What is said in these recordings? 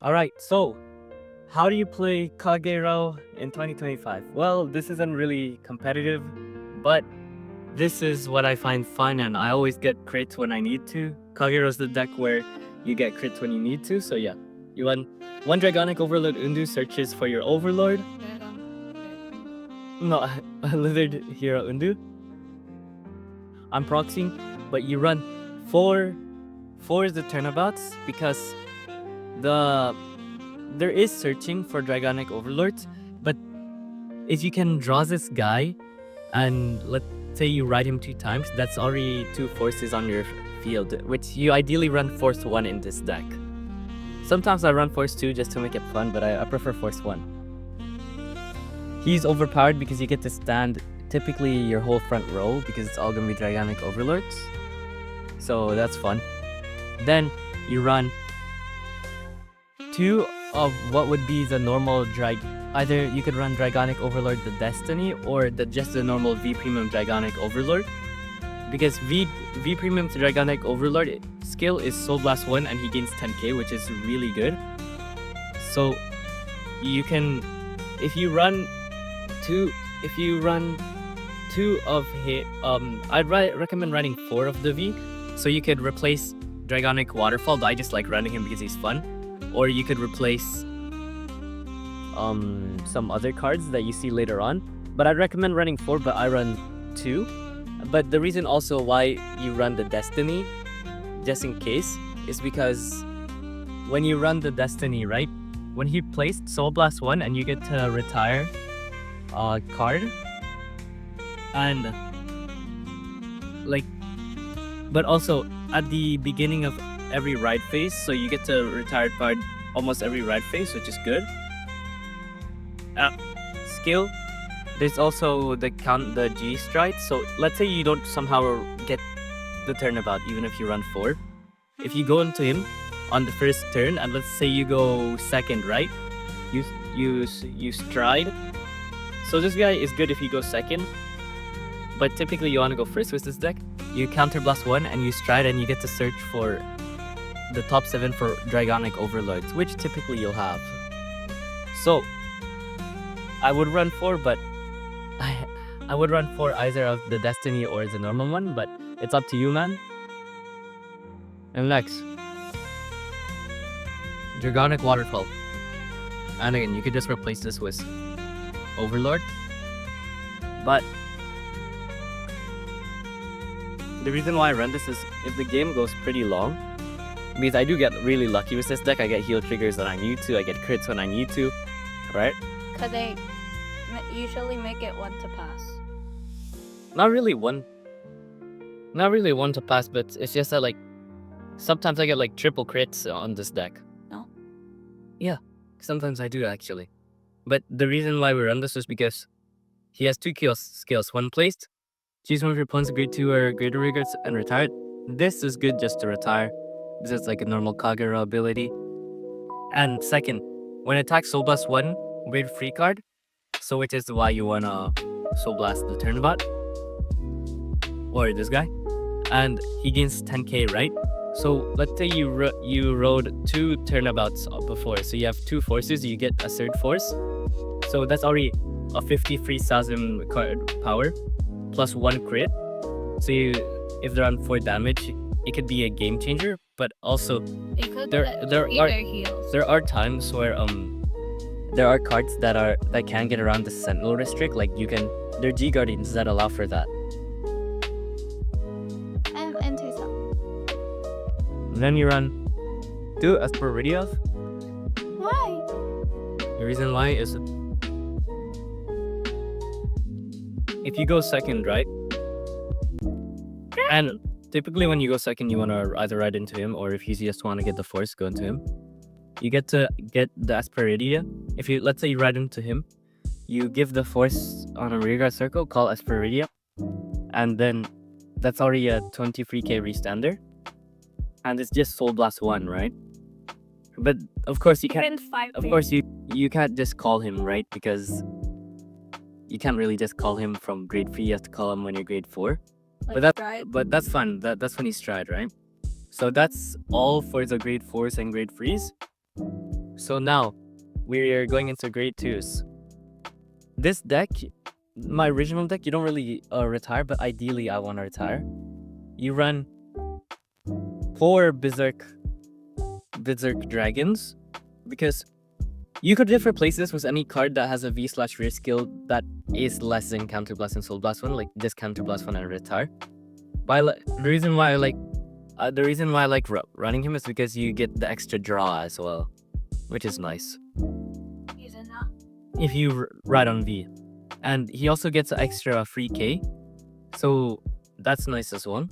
Alright, so how do you play Kagero in 2025? Well, this isn't really competitive, but this is what I find fun, and I always get crits when I need to. Kagero is the deck where you get crits when you need to, so yeah. You run one Dragonic Overlord Undu searches for your Overlord. No, a Lizard Hero Undu. I'm proxying, but you run four is the turnabouts because there is searching for Dragonic Overlords, but if you can draw this guy and let's say you ride him 2 times, that's already 2 forces on your field, which you ideally run force 1 in this deck. Sometimes I run force 2 just to make it fun, but I prefer force 1. He's overpowered because you get to stand typically your whole front row because it's all gonna be Dragonic Overlords. So that's fun. Then you run 2 of what would be the normal either you could run Dragonic Overlord the Destiny or just the normal V Premium Dragonic Overlord. Because V Premium Dragonic Overlord skill is Soul Blast 1 and he gains 10k, which is really good. So you can, if you run two of his, I'd recommend running 4 of the V. So you could replace Dragonic Waterfall, but I just like running him because he's fun. Or you could replace some other cards that you see later on. But I'd recommend running 4, but I run 2. But the reason also why you run the Destiny, just in case, is because when you run the Destiny, right? When he placed Soul Blast 1 and you get to retire a card, and but also at the beginning of every ride phase, so you get to retire card almost every ride phase, which is good. Skill, there's also the G stride. So let's say you don't somehow get the turnabout, even if you run 4. If you go into him on the first turn, and let's say you go second, right? You stride. So this guy is good if you go second, but typically you want to go first with this deck. You counter blast 1 and you stride, and you get to search for the top 7 for Dragonic Overlords, which typically you'll have. So I would run 4, but I would run 4 either of the Destiny or the normal one, but it's up to you, man. And next, Dragonic Waterfall. And again, you could just replace this with Overlord. But the reason why I run this is if the game goes pretty long, because I do get really lucky with this deck. I get heal triggers when I need to, I get crits when I need to, right? Because they usually make it 1 to pass. Not really one to pass, but it's just that sometimes I get triple crits on this deck. No? Yeah, sometimes I do actually. But the reason why we run this is because he has 2 skills. 1 placed, choose one of your opponent's grade 2 or greater regards and retire it. This is good just to retire. This is like a normal Kagero ability. And second, when it attacks Soul Blast 1, weird free card. So which is why you wanna Soul Blast the turnabout. Or this guy. And he gains 10k, right? So let's say you rode 2 turnabouts before. So you have 2 forces, you get a 3rd force. So that's already a 53,000 card power plus 1 crit. So if they're on 4 damage, it could be a game changer. But also there are times where there are cards that can get around the Sentinel restrict. There are G Guardians that allow for that. I'm into some. And then you run 2 Asperidios. Why? The reason why is if you go second, right? And typically when you go second, you want to either ride into him, or if you just want to get the force, go into him. You get to get the Asperidia. Let's say you ride into him, you give the force on a rearguard circle, call Asperidia, and then that's already a 23k restander. And it's just Soul Blast 1, right? But of course you can't. You can't just call him, right? Because you can't really just call him from grade 3. You have to call him when you're grade 4. But that's fun. That's when he stride, right? So that's all for the grade 4s and grade 3s. So now we're going into grade 2s. This deck, my original deck, you don't really retire, but ideally I want to retire. You run 4 Berserk Dragons, because you could just replace this with any card that has a V/Rear skill that is less than Counter Blast and Soul Blast 1, like this Counter Blast 1 and retire. The reason why I like running him is because you get the extra draw as well, which is nice. If you ride on V, and he also gets an extra free K, so that's nice as well.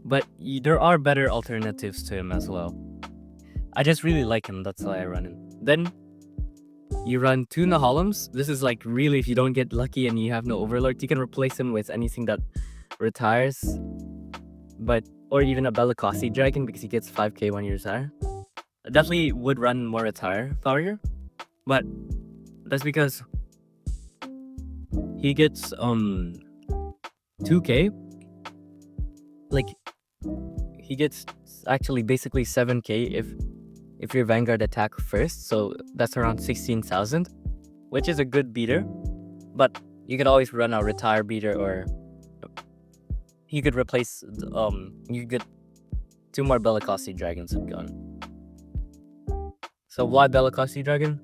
But there are better alternatives to him as well. I just really like him, that's why I run him. Then you run 2 Nahalims. This is like really, if you don't get lucky and you have no Overlord, you can replace him with anything that retires, or even a Bellicossi Dragon, because he gets 5k when you retire. I definitely would run more retire power here, but that's because he gets 2k. Like, he gets actually basically 7k if your Vanguard attack first, so that's around 16,000, which is a good beater. But you could always run a retire beater, or you could replace you get 2 more Bellicossi Dragons and gone. So why Bellicossi Dragon?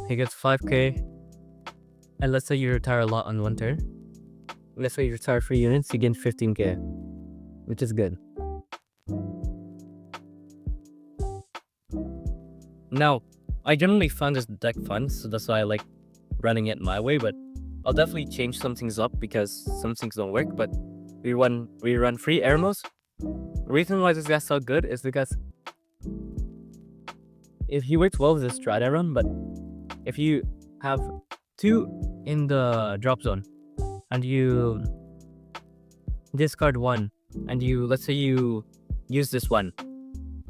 He gets 5k, and let's say you retire a lot on one turn. Let's say you retire 3 units, you gain 15k, which is good. Now, I generally found this deck fun, so that's why I like running it my way, but I'll definitely change some things up because some things don't work. But we run 3 Eremos. The reason why this guy's so good is because if he works well with the strat I run, but if you have 2 in the drop zone and you discard 1 and let's say you use this 1,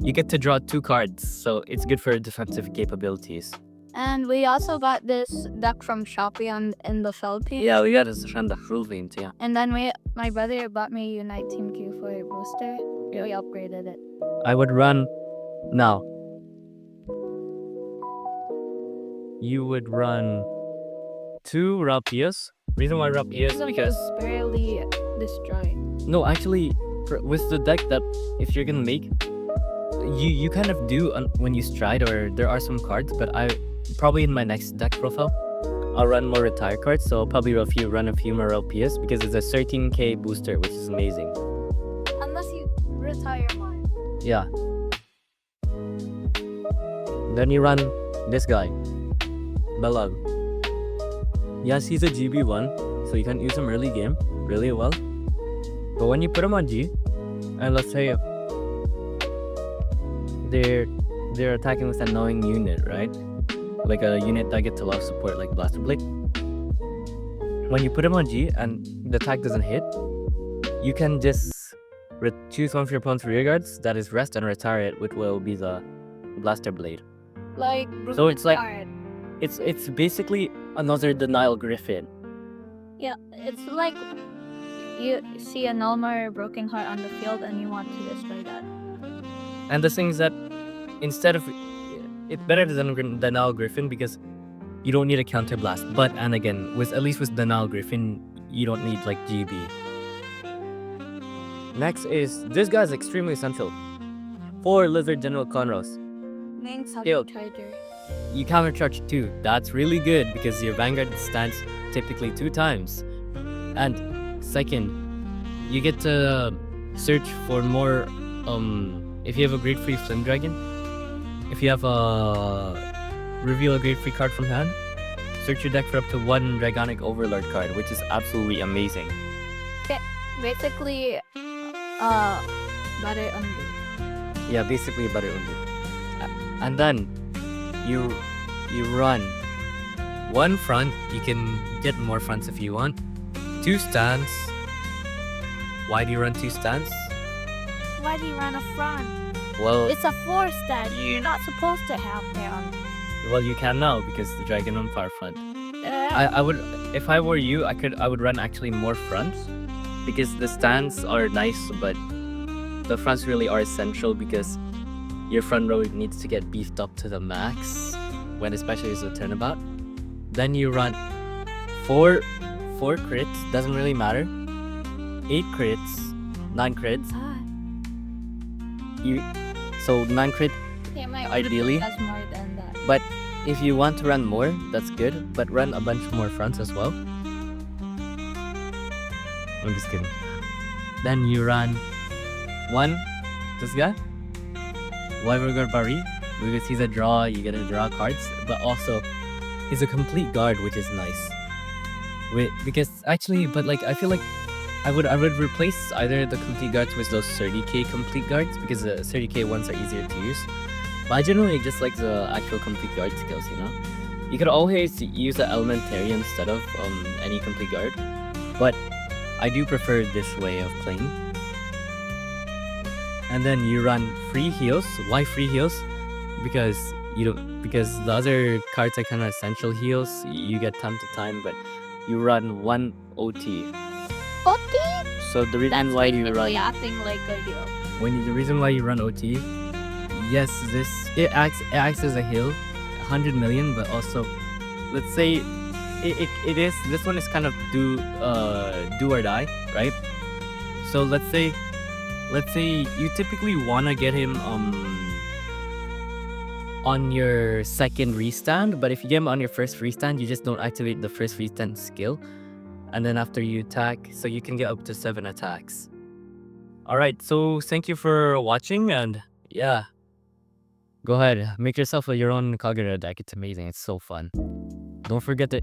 you get to draw 2 cards, so it's good for defensive capabilities. And we also got this deck from Shopee in the Philippines. Yeah, we got this from the Philippines, yeah. And then my brother bought me a Unite Team Q for a booster. We upgraded it. I would run now. You would run 2 Rapias. Reason why Rapias is because barely destroyed. No, actually, with the deck that if you're gonna make, you kind of do when you stride, or there are some cards, but I probably in my next deck profile I'll run more retire cards, so I'll probably run a few more LPS because it's a 13k booster, which is amazing. Unless you retire more. Yeah. Then you run this guy, Belag. Yes, he's a GB1, so you can use him early game really well. But when you put him on G, and let's say they're attacking with a knowing unit, right? Like a unit that gets a lot of support, like Blaster Blade. When you put him on G and the attack doesn't hit, you can just choose one of your opponent's rear guards, that is rest, and retire it, which will be the Blaster Blade. Like, so it's like it's basically another Denial Griffin. Yeah, it's like you see a Nullmar Broken Heart on the field and you want to destroy that. And the thing is that instead of it's better than Denial Griffin because you don't need a counter blast. But and again, at least with Denial Griffin, you don't need like GB. Next is this guy's extremely essential. 4 Lizard General Conros. Main Charger. You countercharge 2. That's really good because your Vanguard stands typically 2 times. And second, you get to search for more. If you have a Grade 3 Flame Dragon, if you have reveal a Grade 3 card from hand, search your deck for up to 1 Dragonic Overlord card, which is absolutely amazing. Basically, better undo. Yeah, basically better undo. And then you run 1 front. You can get more fronts if you want. 2 stands. Why do you run 2 stands? Why do you run a front? Well, it's a 4 stand. You're not supposed to have there on. Well, you can now because the Dragon on Power Front. I would, if I were you, I would run actually more fronts because the stands are nice, but the fronts really are essential because your front row needs to get beefed up to the max, when especially it's a turnabout. Then you run four crits, doesn't really matter. 8 crits, 9 crits. So 9 crit Yeah, my ideally. has more than that. But if you want to run more, that's good. But run a bunch more fronts as well. I'm just kidding. Then you run this guy, Vanguard Bari, because he's a draw, you get to draw cards, but also he's a complete guard, which is nice. Because actually, but like I feel like I would replace either the complete guards with those 30k complete guards, because the 30k ones are easier to use. But I generally just like the actual complete guard skills, you know? You could always use the elementary instead of any complete guard, but I do prefer this way of playing. And then you run free heals. Why free heals? Because because the other cards are kind of essential heals. You get time to time, but you run 1 OT. OT? So the reason why you run acting like a hero. the reason why you run OT, yes, it acts as a heal, 100 million, but also let's say this one is kind of do or die, right? So let's say you typically want to get him on your second restand, but if you get him on your first restand, you just don't activate the first restand skill, and then after you attack, so you can get up to 7 attacks. All right, so thank you for watching, and yeah, go ahead, make yourself your own Kagero deck. It's amazing. It's so fun. Don't forget the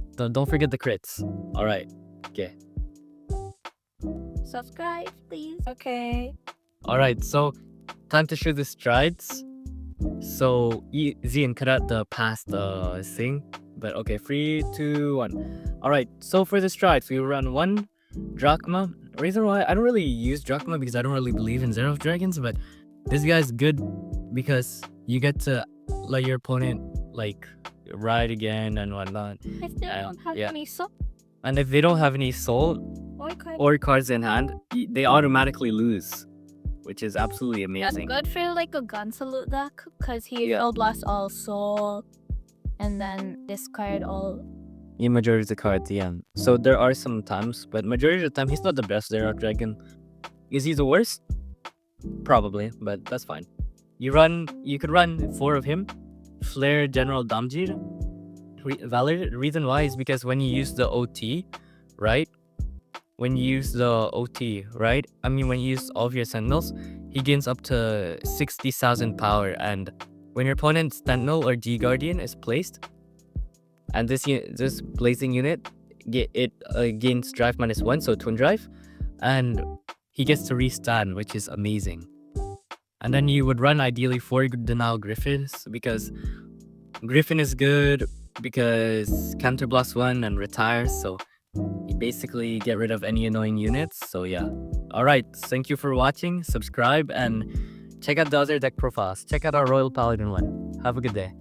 crits. All right, okay. Subscribe, please. Okay. All right, so time to show the strides. So Zian cut out the past thing, but okay, 3, 2, 1. All right, so for the strides, we run 1 drachma. Reason why I don't really use drachma because I don't really believe in Xerath dragons, but this guy's good because you get to let your opponent like ride again and whatnot. If they don't have any soul, And if they don't have any soul or cards in hand, they automatically lose, which is absolutely amazing. that's good for like a gun salute deck, because he will blast all soul and then discard all. In majority of the cards, yeah. So there are some times, but majority of the time he's not the best Xerath dragon. Is he the worst? Probably, but that's fine. You could run 4 of him. Flare General Damjir. Valid reason why is because when you use the OT, right? When you use all of your sentinels, he gains up to 60,000 power, and when your opponent's sentinel or G Guardian is placed, and this blazing unit gains drive -1, so twin drive, and he gets to restand, which is amazing. And then you would run ideally 4 Denial Griffins, because Griffin is good because counter blast 1 and retire, so you basically get rid of any annoying units. So yeah. Alright, thank you for watching, subscribe, and check out the other deck profiles. Check out our Royal Paladin one. Have a good day.